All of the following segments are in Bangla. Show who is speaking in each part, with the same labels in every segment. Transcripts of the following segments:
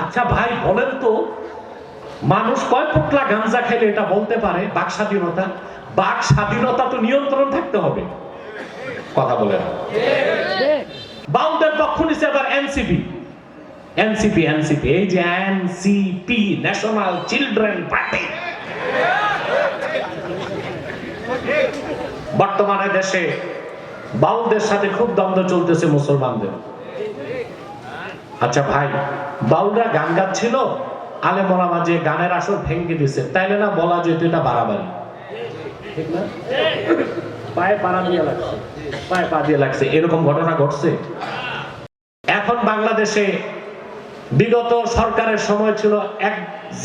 Speaker 1: আচ্ছা ভাই বলেন তো, মানুষ কয় পোটলা গাঞ্জা খেলে এটা বলতে পারে বাক স্বাধীনতা? বাক স্বাধীনতা তো নিয়ন্ত্রণ থাকতে হবে। কথা বলে না। বাউলদের পক্ষ নিচ্ছে আবার এনসিপি। এনসিপি এনসিপি এই যে এনসিপি, ন্যাশনাল চিলড্রেন পার্টি। বর্তমানে দেশে বাউলদের সাথে খুব দ্বন্দ্ব চলতেছে মুসলমানদের। আচ্ছা ভাই, বাউলরা গান গাচ্ছিল, আলেম ওলামা যে গানের আসর ভেঙে দিছে, তাইলে না বলা যেত এটা বাড়াবাড়ি? ঠিক না? পায়ে পাড়া দিয়ে লাগছে, পায়ে পা দিয়ে লাগছে, এরকম ঘটনা ঘটছে। এখন বাংলাদেশে বিগত সরকারের সময় ছিল এক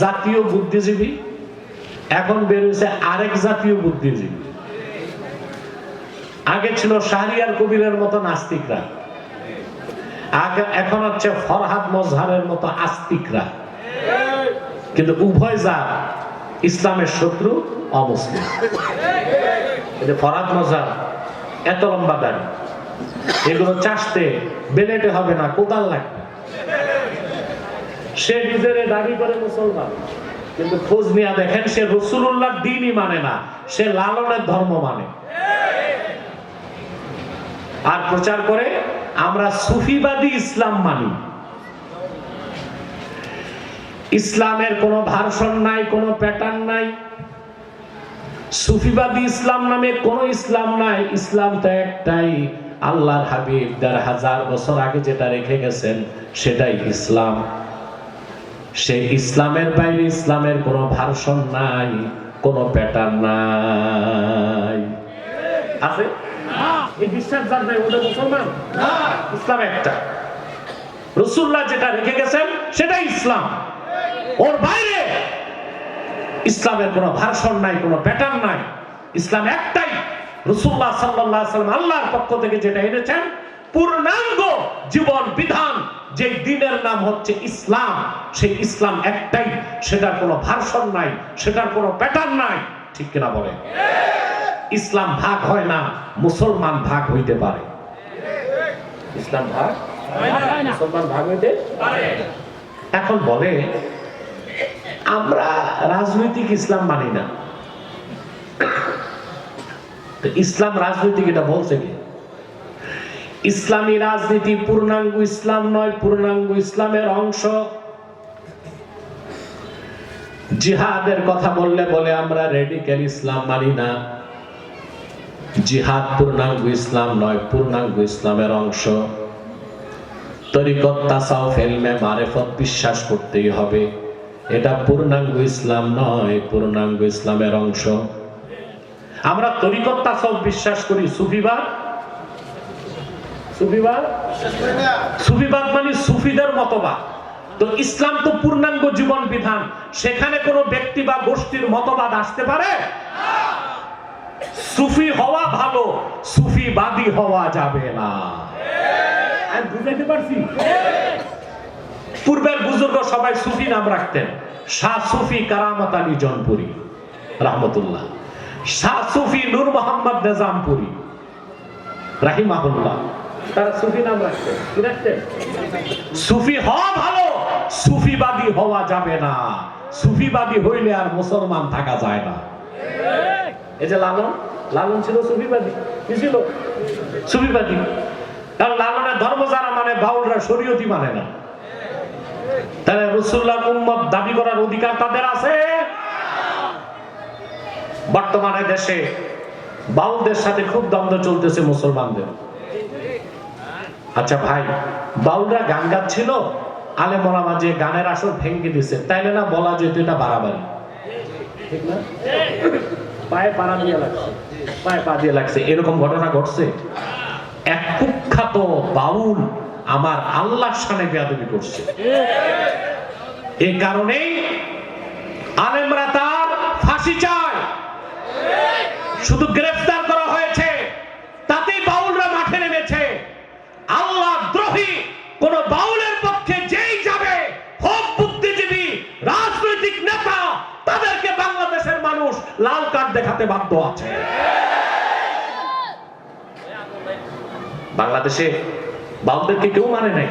Speaker 1: জাতীয় বুদ্ধিজীবী, এখন বের হয়েছে আরেক জাতীয় বুদ্ধিজীবী। আগে ছিল শাহরিয়ার কবিরের মতো নাস্তিকরা, এখন হচ্ছে ফরহাদ মজহারের মতো আস্তিকরা। কিন্তু উভয় যা ইসলামের শত্রু, অমুসলিম। ফরহাদ মজহার এত লম্বা দাড়ি, এগুলো চাষতে বেলেটে হবে না, কোদাল লাগবে। সে নিজের দাবি করে মুসলমান, কিন্তু খোঁজ নিয়ে দেখেন সে রাসূলুল্লাহর দ্বীনই মানে না, সে লালনের ধর্ম মানে। আর প্রচার করে আমরা সুফিবাদী ইসলাম মানি। ইসলামের কোনো ভার্সন নাই, কোনো প্যাটার্ন নাই। সুফিবাদী ইসলাম নামে কোনো ইসলাম নাই। ইসলাম তো একটাই, আল্লাহর হাবিব ১৫০০ বছর আগে যেটা রেখে গেছেন সেটাই ইসলাম। সেই ইসলামের বাইরে ইসলামের কোনো ভার্সন নাই, কোনো প্যাটার্ন নাই। আছে? এই বিশ্বাস যার নাই ওদের মুসলমান না। ইসলাম একটা, রাসূলুল্লাহ যেটা রেখে গেছেন সেটাই ইসলাম। ওর বাইরে ইসলামের কোনো ভার্সন নাই, কোনো প্যাটার্ন নাই। ইসলাম একটাই, রাসূলুল্লাহ সাল্লাল্লাহু আলাইহি ওয়াসাল্লাম আল্লাহর পক্ষ থেকে যেটা এনেছেন পূর্ণাঙ্গ জীবন বিধান, যে দ্বীনের নাম হচ্ছে ইসলাম, সেই ইসলাম একটাই, সেটার কোনো ভার্সন নাই, সেটার কোনো প্যাটার্ন নাই। ঠিক কিনা বলে? ইসলাম ভাগ হয় না, মুসলমান ভাগ হইতে পারে। ইসলাম ভাগ হয় না, মুসলমান ভাগ হইতে পারে। এখন বলে আমরা রাজনৈতিক ইসলাম মানি না। তো ইসলাম রাজনৈতিক এটা বলছে কি? ইসলামী রাজনীতি পূর্ণাঙ্গ ইসলাম নয়, পূর্ণাঙ্গ ইসলামের অংশ। জিহাদের কথা বললে বলে আমরা রেডিক্যাল ইসলাম মানি না। জিহাদ পূর্ণাঙ্গ ইসলাম নয়, পূর্ণাঙ্গ ইসলামের অংশ। তরিকত, তাসাউফ, ইলমে মারিফত বিশ্বাস করতেই হবে, এটা পূর্ণাঙ্গ ইসলাম নয়, পূর্ণাঙ্গ ইসলামের অংশ। আমরা তরিকত, তাসাউফ বিশ্বাস করি, সুফিবাদ, সুফিবাদ সুফিবাদ মানে সুফিদের মতবাদ। তো ইসলাম তো পূর্ণাঙ্গ জীবন বিধান, সেখানে কোনো ব্যক্তি বা গোষ্ঠীর মতবাদ আসতে পারে না। সুফি হওয়া ভালো, সুফিবাদী হওয়া যাবে না। আমি বুঝাইতে পারছি? পূর্বের বুজুর্গ সবাই সুফি নাম রাখতেন। শাহ সুফি কারামত আলী জনপুরি রাহমাতুল্লাহ, শাহ সুফি নূর মোহাম্মদ নিজামপুরি রাহিমাহুল্লাহ, তারা সুফি নাম রাখতেন। কি রাখতেন? সুফি হওয়া ভালো, সুফিবাদী হওয়া যাবে না। সুফিবাদী হইলে আর মুসলমান থাকা যায় না। এই যে লালন, লালন ছিল সুফিবাদী। কি ছিল? সুফিবাদী। কারণ লালনের ধর্ম যারা মানে, বাউলরা শরীয়তি মানে না। তাহলে রাসূলুল্লাহর উম্মত দাবি করার অধিকার তাদের আছে? বর্তমানে দেশে বাউলদের সাথে খুব দ্বন্দ্ব চলতেছে মুসলমানদের। আচ্ছা ভাই, বাউলরা গান গাচ্ছিল, আলেম ওলামা যে গানের আসর ভেঙে দিছে, তাইলে না বলা যেত এটা বাড়াবাড়ি? ঠিক না? পায়ে পাড়া দিয়ে লাগছে, পায়ে পা দিয়ে লাগছে, এরকম ঘটনা ঘটছে। এক কুখ্যাত বাউল আমার আল্লাহর শানে বেয়াদবি করছে। এই কারণেই আলেমরা তার ফাঁসি চায়। শুধু গ্রেফতার করা হয়েছে, তাতেই বাউলরা মাঠে নেমেছে। আল্লাহ দ্রোহী কোন বাউলের পক্ষে যেই যাবে, হোক বুদ্ধিজীবী, রাজনৈতিক নেতা, তাদেরকে বাংলাদেশের মানুষ লাল কার্ড দেখাতে বাধ্য আছে। বাংলাদেশে বাউলদেরকে কেউ মানে নাই।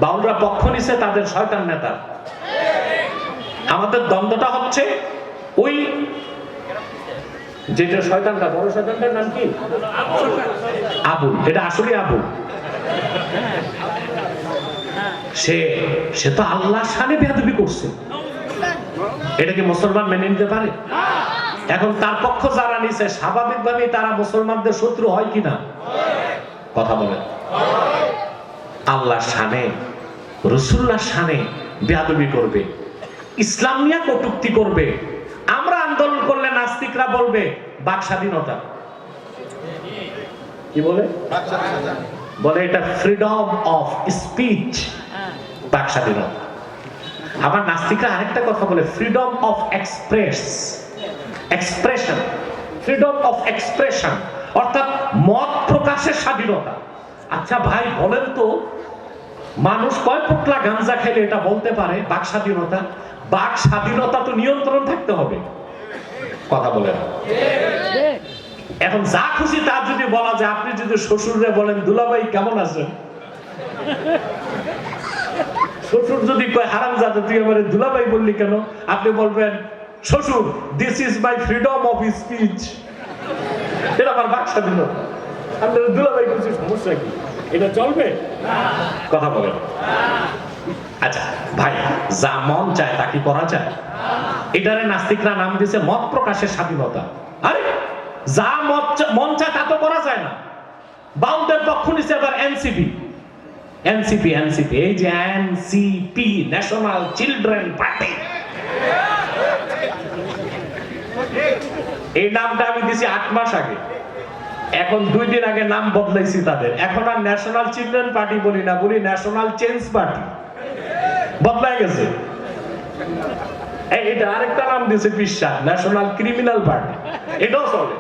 Speaker 1: বাউলরা পক্ষ নিছে তাদের শয়তান নেতা। আমাদের দ্বন্দ্বটা হচ্ছে ওই যেটা শয়তানটা, বড় শয়তানটার নাম কি? আবুল। এটা আসলে আবুল। সে তো আল্লাহর শানে বেয়াদবি করছে, এটা কি মুসলমান মেনে নিতে পারে? এখন তার পক্ষ যারা নিছে স্বাভাবিকভাবেই তারা মুসলমানদের শত্রু হয় কিনা? কথা বলেন। আল্লাহর শানে, রাসূলুল্লাহর শানে বেয়াদবি করবে, ইসলাম নিয়ে কটূক্তি করবে। আমরা আন্দোলন করলে নাস্তিকরা বলবে বাক স্বাধীনতা। কি বলে? বলে এটা ফ্রিডম অফ স্পিচ, বাক স্বাধীনতা। আবার নাস্তিকরা আরেকটা কথা বলে freedom of expression, freedom of expression, অর্থাৎ মত প্রকাশের স্বাধীনতা। আচ্ছা ভাই বলেন তো, মানুষ কয় পোটলা গাঞ্জা খেলে এটা বলতে পারে বাক স্বাধীনতা? বাক স্বাধীনতা তো নিয়ন্ত্রণ থাকতে হবে। কথা বলেন। এখন যা খুশি তা যদি বলা যায়, আপনি যদি শ্বশুরে বলেন দুলাভাই কেমন আছেন, শ্বশুর যদি কয় হারামজাদা তুই আমারে দুলাভাই বললি কেন, আপনি বলবেন শ্বশুর this is my freedom of speech, এটা আমার বাক স্বাধীনতা। আপনার দুলাভাই কিছু সমস্যা কি? এটা চলবে? কথা বলেন। আচ্ছা ভাই, যা মন চায় তা কি করা যায়? এটারে নাস্তিকরা নাম দিয়েছে মত প্রকাশের স্বাধীনতা। আরে যা মন চায় তা তো করা যায় না। বাউলদের পক্ষ নিছে আবার এনসিপি, এই যে এনসিপি, ন্যাশনাল চিলড্রেন পার্টি। এই নামটা আমি দিছি 8 মাস আগে, এখন 2 দিন আগে নাম বদলাইছি তাদের। এখন আর ন্যাশনাল চিলড্রেন পার্টি বলি না, বলি ন্যাশনাল চেঞ্জ পার্টি। বদলাই গেছে। এটা আরেকটা নাম দিয়েছে বিশ্বাস, ন্যাশনাল ক্রিমিনাল পার্টি। এটাও চলে।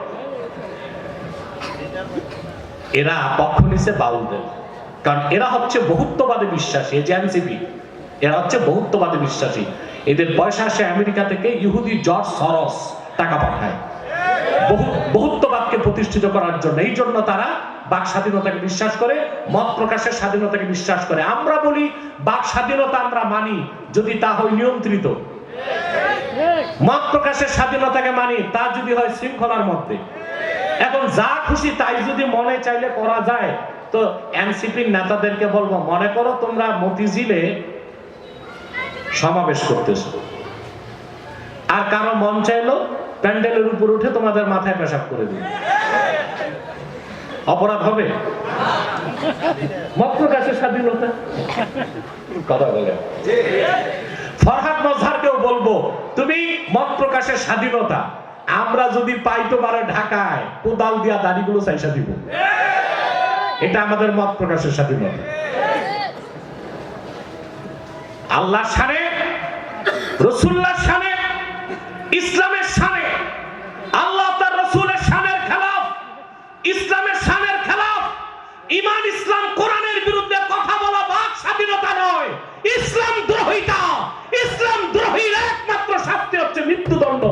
Speaker 1: এরা পক্ষ নিছে বাউলদের, কারণ এরা হচ্ছে বহুত্ববাদে বিশ্বাসী। এই যে এনসিপি, এরা হচ্ছে বহুত্ববাদে বিশ্বাসী। এদের পয়সা আসে আমেরিকা থেকে, ইহুদি জর্জ সরস টাকা পাঠায় বহুত্ববাদকে প্রতিষ্ঠিত করার জন্য। এই জন্য তারা বাক স্বাধীনতাকে বিশ্বাস করে, মত প্রকাশের স্বাধীনতাকে বিশ্বাস করে। আমরা বলি বাক স্বাধীনতা আমরা মানি যদি তা হয় নিয়ন্ত্রিত, মত প্রকাশের স্বাধীনতাকে মানি তা যদি হয় শৃঙ্খলার মধ্যে। এখন যা খুশি তাই যদি মনে চাইলে করা যায়, তো এনসিপির নেতাদেরকে বলবো, মনে করো তোমরা মতিঝিলে সমাবেশ করতেছ, আর কারো মন চাইলো প্যান্ডেলের উপর উঠে তোমাদের মাথায় পেশাব করে দিল, অপরাধ হবে? মত প্রকাশের স্বাধীনতা। কথা বলে। ফরহাদ মজহারকেও বলবো, তুমি মত প্রকাশের স্বাধীনতা, আমরা যদি পাই তোমারে ঢাকায় কোদাল দিয়া দাড়িগুলো চাইসা দিব, এটা আমাদের মত প্রকাশের স্বাধীনতা। আল্লাহর শানে, রাসূলুল্লাহর শানে, ইসলামের শানে, আল্লাহ তার রাসূলের শানের খেলাফ, ইসলামের শানের খেলাফ, ঈমান ইসলাম কোরআনের বিরুদ্ধে কথা বলা বাক স্বাধীনতা নয়, ইসলাম দ্রোহিতা। ইসলাম দ্রোহীর একমাত্র শাস্তি হচ্ছে মৃত্যুদণ্ড।